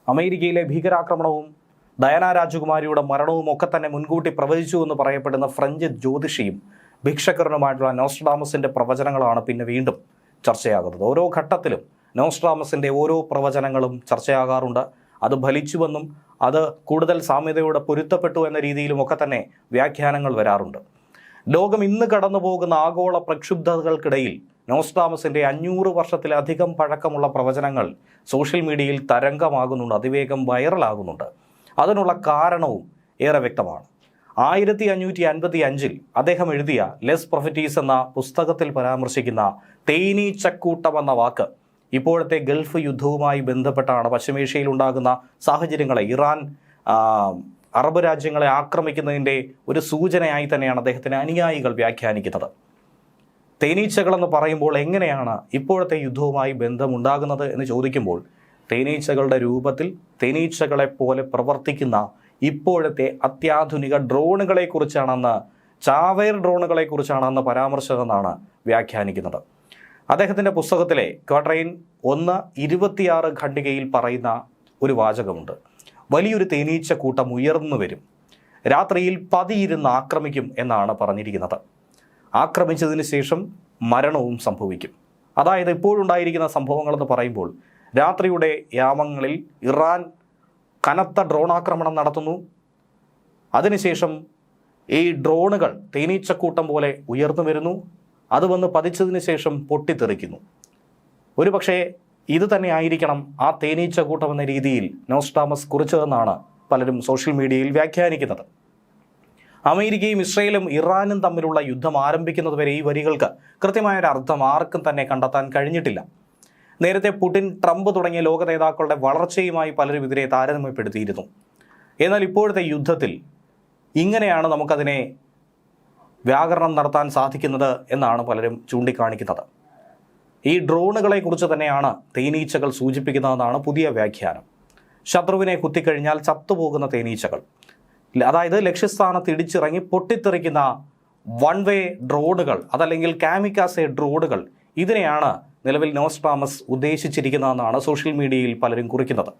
അമേരിക്കയിലെ ഭീകരാക്രമണവും ഡയാന രാജകുമാരിയുടെ മരണവും ഒക്കെ തന്നെ മുൻകൂട്ടി പ്രവചിച്ചു എന്ന് പറയപ്പെടുന്ന ഫ്രഞ്ച് ജ്യോതിഷിയും ഭിക്ഷക്കരനുമായിട്ടുള്ള നോസ്ട്രാഡാമസിൻ്റെ പ്രവചനങ്ങളാണ് പിന്നെ വീണ്ടും ചർച്ചയാകുന്നത്. ഓരോ ഘട്ടത്തിലും നോസ്ട്രാഡാമസിൻ്റെ ഓരോ പ്രവചനങ്ങളും ചർച്ചയാകാറുണ്ട്. അത് ഫലിച്ചുവെന്നും അത് കൂടുതൽ സാമ്യതയോടെ പൊരുത്തപ്പെട്ടു എന്ന രീതിയിലും ഒക്കെ തന്നെ വ്യാഖ്യാനങ്ങൾ വരാറുണ്ട്. ലോകം ഇന്ന് കടന്നു പോകുന്ന ആഗോള പ്രക്ഷുബ്ധതകൾക്കിടയിൽ നോസ്ട്രാഡാമസിൻ്റെ 500 വർഷത്തിലധികം പഴക്കമുള്ള പ്രവചനങ്ങൾ സോഷ്യൽ മീഡിയയിൽ തരംഗമാകുന്നുണ്ട്, അതിവേഗം വൈറലാകുന്നുണ്ട്. അതിനുള്ള കാരണവും ഏറെ വ്യക്തമാണ്. 1555 അദ്ദേഹം എഴുതിയ ലെസ് പ്രൊഫറ്റീസ് എന്ന പുസ്തകത്തിൽ പരാമർശിക്കുന്ന തേനീച്ചക്കൂട്ടം എന്ന വാക്ക് ഇപ്പോഴത്തെ ഗൾഫ് യുദ്ധവുമായി ബന്ധപ്പെട്ടാണ് പശ്ചിമേഷ്യയിൽ ഉണ്ടാകുന്ന സാഹചര്യങ്ങളെ, ഇറാൻ അറബ് രാജ്യങ്ങളെ ആക്രമിക്കുന്നതിൻ്റെ ഒരു സൂചനയായി തന്നെയാണ് അദ്ദേഹത്തിന് അനുയായികൾ വ്യാഖ്യാനിക്കുന്നത്. തേനീച്ചകളെന്ന് പറയുമ്പോൾ എങ്ങനെയാണ് ഇപ്പോഴത്തെ യുദ്ധവുമായി ബന്ധമുണ്ടാകുന്നത് എന്ന് ചോദിക്കുമ്പോൾ, തേനീച്ചകളുടെ രൂപത്തിൽ തേനീച്ചകളെ പോലെ പ്രവർത്തിക്കുന്ന ഇപ്പോഴത്തെ അത്യാധുനിക ഡ്രോണുകളെക്കുറിച്ചാണെന്ന്, ചാവേർ ഡ്രോണുകളെക്കുറിച്ചാണെന്ന് പരാമർശമെന്നാണ് വ്യാഖ്യാനിക്കുന്നത്. അദ്ദേഹത്തിൻ്റെ പുസ്തകത്തിലെ ക്വാട്രൈൻ 1:26 ഖണ്ഡികയിൽ പറയുന്ന ഒരു വാചകമുണ്ട്. വലിയൊരു തേനീച്ചക്കൂട്ടം ഉയർന്നു വരും, രാത്രിയിൽ പതിയിരുന്ന് ആക്രമിക്കും എന്നാണ് പറഞ്ഞിരിക്കുന്നത്. ആക്രമിച്ചതിന് ശേഷം മരണവും സംഭവിക്കും. അതായത് ഇപ്പോഴുണ്ടായിരിക്കുന്ന സംഭവങ്ങളെന്ന് പറയുമ്പോൾ, രാത്രിയുടെ യാമങ്ങളിൽ ഇറാൻ കനത്ത ഡ്രോൺ ആക്രമണം നടത്തുന്നു. അതിനുശേഷം ഈ ഡ്രോണുകൾ തേനീച്ചക്കൂട്ടം പോലെ ഉയർന്നു വരുന്നു. അത് വന്ന് പതിച്ചതിന് ശേഷം പൊട്ടിത്തെറിക്കുന്നു. ഒരുപക്ഷെ ഇത് തന്നെ ആയിരിക്കണം ആ തേനീച്ചക്കൂട്ടം എന്ന രീതിയിൽ നോസ്ട്രാഡാമസ് കുറിച്ചതെന്നാണ് പലരും സോഷ്യൽ മീഡിയയിൽ വ്യാഖ്യാനിക്കുന്നത്. അമേരിക്കയും ഇസ്രയേലും ഇറാനും തമ്മിലുള്ള യുദ്ധം ആരംഭിക്കുന്നതുവരെ ഈ വരികൾക്ക് കൃത്യമായൊരു അർത്ഥം ആർക്കും തന്നെ കണ്ടെത്താൻ കഴിഞ്ഞിട്ടില്ല. നേരത്തെ പുടിൻ, ട്രംപ് തുടങ്ങിയ ലോക നേതാക്കളുടെ വളർച്ചയുമായി പലരും ഇതിനെ താരതമ്യപ്പെടുത്തിയിരുന്നു. എന്നാൽ ഇപ്പോഴത്തെ യുദ്ധത്തിൽ ഇങ്ങനെയാണ് നമുക്കതിനെ വ്യാകരണം നടത്താൻ സാധിക്കുന്നത് എന്നാണ് പലരും ചൂണ്ടിക്കാണിക്കുന്നത്. ഈ ഡ്രോണുകളെ കുറിച്ച് തന്നെയാണ് തേനീച്ചകൾ സൂചിപ്പിക്കുന്നതെന്നാണ് പുതിയ വ്യാഖ്യാനം. ശത്രുവിനെ കുത്തിക്കഴിഞ്ഞാൽ ചത്തുപോകുന്ന തേനീച്ചകൾ, അതായത് ലക്ഷ്യസ്ഥാനത്ത് ഇടിച്ചിറങ്ങി പൊട്ടിത്തെറിക്കുന്ന വൺ വേ ഡ്രോണുകൾ, അതല്ലെങ്കിൽ കാമിക്കാസെ ഡ്രോണുകൾ, ഇതിനെയാണ് നിലവിൽ നോസ്ട്രാഡാമസ് ഉദ്ദേശിച്ചിരിക്കുന്നതെന്നാണ് സോഷ്യൽ മീഡിയയിൽ പലരും കുറിക്കുന്നത്.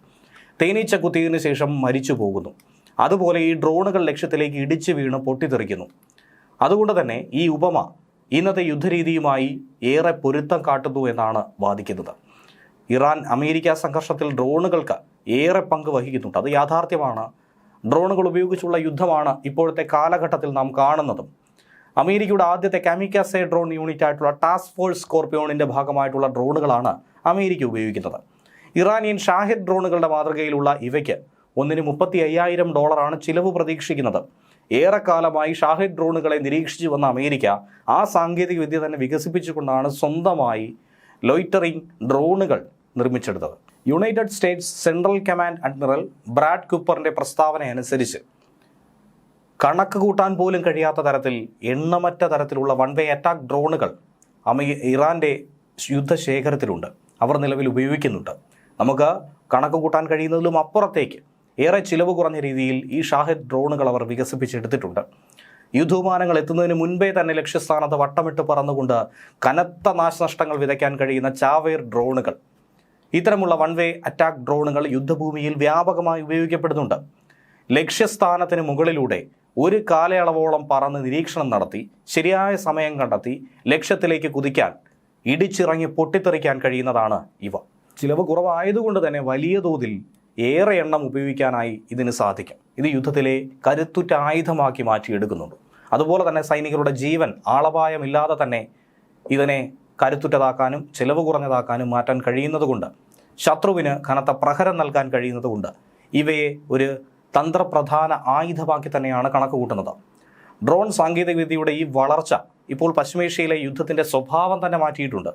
തേനീച്ച കുത്തിയതിനു ശേഷം മരിച്ചു പോകുന്നു. അതുപോലെ ഈ ഡ്രോണുകൾ ലക്ഷ്യത്തിലേക്ക് ഇടിച്ചു വീണ് പൊട്ടിത്തെറിക്കുന്നു. അതുകൊണ്ട് തന്നെ ഈ ഉപമ ഇന്നത്തെ യുദ്ധരീതിയുമായി ഏറെ പൊരുത്തം കാട്ടുന്നു എന്നാണ് വാദിക്കുന്നത്. ഇറാൻ അമേരിക്ക സംഘർഷത്തിൽ ഡ്രോണുകൾക്ക് ഏറെ പങ്ക് വഹിക്കുന്നുണ്ട്. അത് യാഥാർത്ഥ്യമാണ്. ഡ്രോണുകൾ ഉപയോഗിച്ചുള്ള യുദ്ധമാണ് ഇപ്പോഴത്തെ കാലഘട്ടത്തിൽ നാം കാണുന്നതും. അമേരിക്കയുടെ ആദ്യത്തെ കാമിക്കാസെ ഡ്രോൺ യൂണിറ്റ് ആയിട്ടുള്ള ടാസ്ക് ഫോഴ്സ് സ്കോർപിയോണിൻ്റെ ഭാഗമായിട്ടുള്ള ഡ്രോണുകളാണ് അമേരിക്ക ഉപയോഗിക്കുന്നത്. ഇറാനിയൻ ഷാഹിദ് ഡ്രോണുകളുടെ മാതൃകയിലുള്ള ഇവയ്ക്ക് ഒന്നിന് $35,000 ചിലവ് പ്രതീക്ഷിക്കുന്നത്. ഏറെക്കാലമായി ഷാഹിദ് ഡ്രോണുകളെ നിരീക്ഷിച്ചു വന്ന അമേരിക്ക ആ സാങ്കേതിക വിദ്യ തന്നെ വികസിപ്പിച്ചുകൊണ്ടാണ് സ്വന്തമായി ലോയിറ്ററിംഗ് ഡ്രോണുകൾ നിർമ്മിച്ചെടുത്തത്. United States Central Command Admiral Brad കൂപ്പറിൻ്റെ പ്രസ്താവന അനുസരിച്ച് കണക്ക് കൂട്ടാൻ പോലും കഴിയാത്ത തരത്തിൽ എണ്ണമറ്റ തരത്തിലുള്ള വൺ വേ അറ്റാക്ക് ഡ്രോണുകൾ ഇറാൻ്റെ യുദ്ധശേഖരത്തിലുണ്ട്. അവർ നിലവിൽ ഉപയോഗിക്കുന്നുണ്ട്. നമുക്ക് കണക്ക് കൂട്ടാൻ കഴിയുന്നതിലും അപ്പുറത്തേക്ക് ഏറെ ചിലവ് കുറഞ്ഞ രീതിയിൽ ഈ ഷാഹിദ് ഡ്രോണുകൾ അവർ വികസിപ്പിച്ചെടുത്തിട്ടുണ്ട്. യുദ്ധവിമാനങ്ങൾ എത്തുന്നതിന് മുൻപേ തന്നെ ലക്ഷ്യസ്ഥാനത്ത് വട്ടമിട്ട് പറന്നുകൊണ്ട് കനത്ത നാശനഷ്ടങ്ങൾ വിതയ്ക്കാൻ കഴിയുന്ന ചാവേർ ഡ്രോണുകൾ, ഇത്തരമുള്ള വൺ വേ അറ്റാക്ക് ഡ്രോണുകൾ യുദ്ധഭൂമിയിൽ വ്യാപകമായി ഉപയോഗിക്കപ്പെടുന്നുണ്ട്. ലക്ഷ്യസ്ഥാനത്തിന് മുകളിലൂടെ ഒരു കാലയളവോളം പറന്ന് നിരീക്ഷണം നടത്തി ശരിയായ സമയം കണ്ടെത്തി ലക്ഷ്യത്തിലേക്ക് കുതിക്കാൻ, ഇടിച്ചിറങ്ങി പൊട്ടിത്തെറിക്കാൻ കഴിയുന്നതാണ് ഇവ. ചിലവ് കുറവായതുകൊണ്ട് തന്നെ വലിയ തോതിൽ ഏറെ എണ്ണം ഉപയോഗിക്കാനായി ഇതിന് സാധിക്കും. ഇത് യുദ്ധത്തിലെ കരുത്തുറ്റ ആയുധമാക്കി മാറ്റിയെടുക്കുന്നുണ്ട്. അതുപോലെ തന്നെ സൈനികരുടെ ജീവൻ ആളപായമില്ലാതെ തന്നെ ഇതിനെ കരുത്തുറ്റതാക്കാനും ചിലവ് കുറഞ്ഞതാക്കാനും മാറ്റാൻ കഴിയുന്നതുകൊണ്ട്, ശത്രുവിന് കനത്ത പ്രഹരം നൽകാൻ കഴിയുന്നതുകൊണ്ട് ഇവയെ ഒരു തന്ത്രപ്രധാന ആയുധമാക്കി തന്നെയാണ് കണക്ക് കൂട്ടുന്നത്. ഡ്രോൺ സാങ്കേതികവിദ്യയുടെ ഈ വളർച്ച ഇപ്പോൾ പശ്ചിമേഷ്യയിലെ യുദ്ധത്തിൻ്റെ സ്വഭാവം തന്നെ മാറ്റിയിട്ടുണ്ട്.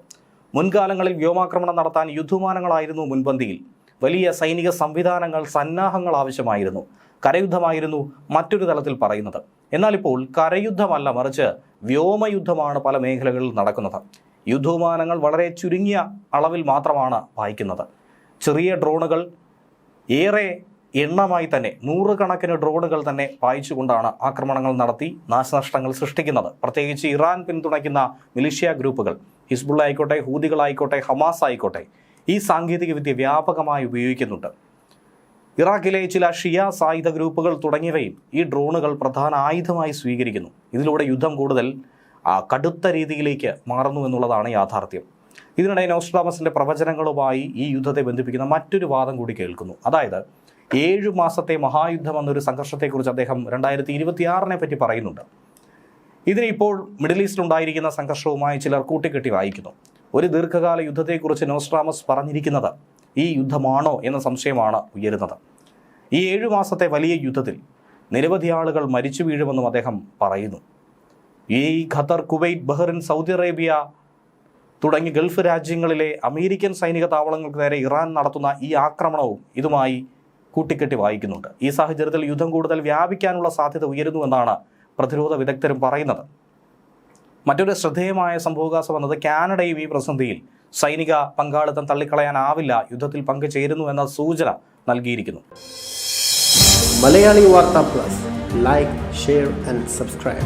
മുൻകാലങ്ങളിൽ വ്യോമാക്രമണം നടത്താൻ യുദ്ധവിമാനങ്ങളായിരുന്നു മുൻപന്തിയിൽ. വലിയ സൈനിക സംവിധാനങ്ങൾ, സന്നാഹങ്ങൾ ആവശ്യമായിരുന്നു. കരയുദ്ധമായിരുന്നു മറ്റൊരു തലത്തിൽ പറയുന്നത്. എന്നാൽ ഇപ്പോൾ കരയുദ്ധമല്ല, മറിച്ച് വ്യോമയുദ്ധമാണ് പല മേഖലകളിൽ നടക്കുന്നത്. യുദ്ധവിമാനങ്ങൾ വളരെ ചുരുങ്ങിയ അളവിൽ മാത്രമാണ് പായിക്കുന്നത്. ചെറിയ ഡ്രോണുകൾ ഏറെ എണ്ണമായി തന്നെ, നൂറുകണക്കിന് ഡ്രോണുകൾ തന്നെ പായിച്ചുകൊണ്ടാണ് ആക്രമണങ്ങൾ നടത്തി നാശനഷ്ടങ്ങൾ സൃഷ്ടിക്കുന്നത്. പ്രത്യേകിച്ച് ഇറാൻ പിന്തുണയ്ക്കുന്ന മിലിഷ്യ ഗ്രൂപ്പുകൾ, ഹിസ്ബുള്ള ആയിക്കോട്ടെ, ഹൂതികളായിക്കോട്ടെ, ഹമാസ് ആയിക്കോട്ടെ, ഈ സാങ്കേതിക വിദ്യ വ്യാപകമായി ഉപയോഗിക്കുന്നുണ്ട്. ഇറാഖിലെ ചില ഷിയ സായുധ ഗ്രൂപ്പുകൾ തുടങ്ങിയവയും ഈ ഡ്രോണുകൾ പ്രധാന ആയുധമായി സ്വീകരിക്കുന്നു. ഇതിലൂടെ യുദ്ധം കൂടുതൽ കടുത്ത രീതിയിലേക്ക് മാറുന്നു എന്നുള്ളതാണ് യാഥാർത്ഥ്യം. ഇതിനിടെ നോസ്ട്രാഡാമസിന്റെ പ്രവചനങ്ങളുമായി ഈ യുദ്ധത്തെ ബന്ധിപ്പിക്കുന്ന മറ്റൊരു വാദം കൂടി കേൾക്കുന്നു. അതായത് 7 മാസത്തെ മഹായുദ്ധം എന്നൊരു സംഘർഷത്തെക്കുറിച്ച് അദ്ദേഹം 2026 പറ്റി പറയുന്നുണ്ട്. ഇതിനിപ്പോൾ മിഡിൽ ഈസ്റ്റിലുണ്ടായിരിക്കുന്ന സംഘർഷവുമായി ചിലർ കൂട്ടിക്കെട്ടി വായിക്കുന്നു. ഒരു ദീർഘകാല യുദ്ധത്തെക്കുറിച്ച് നോസ്ട്രാഡാമസ് പറഞ്ഞിരിക്കുന്നത് ഈ യുദ്ധമാണോ എന്ന സംശയമാണ് ഉയരുന്നത്. ഈ 7 മാസത്തെ വലിയ യുദ്ധത്തിൽ നിരവധി ആളുകൾ മരിച്ചു വീഴുമെന്നും അദ്ദേഹം പറയുന്നു. ഈ Qatar, Kuwait, Bahrain, Saudi Arabia തുടങ്ങി ഗൾഫ് രാജ്യങ്ങളിലെ അമേരിക്കൻ സൈനിക താവളങ്ങൾക്ക് നേരെ ഇറാൻ നടത്തുന്ന ഈ ആക്രമണവും ഇതുമായി കൂട്ടിക്കെട്ടി വായിക്കുന്നുണ്ട്. ഈ സാഹചര്യത്തിൽ യുദ്ധം കൂടുതൽ വ്യാപിക്കാനുള്ള സാധ്യത ഉയരുന്നുവെന്നാണ് പ്രതിരോധ വിദഗ്ധരും പറയുന്നത്. മറ്റൊരു ശ്രദ്ധേയമായ സംഭവവികാസം വന്നത് കാനഡയും ഈ പ്രതിസന്ധിയിൽ സൈനിക പങ്കാളിത്തം തള്ളിക്കളയാനാവില്ല, യുദ്ധത്തിൽ പങ്കുചേരുന്നു എന്ന സൂചന നൽകിയിരിക്കുന്നു. മലയാളി വാർത്ത plus, like, share and subscribe.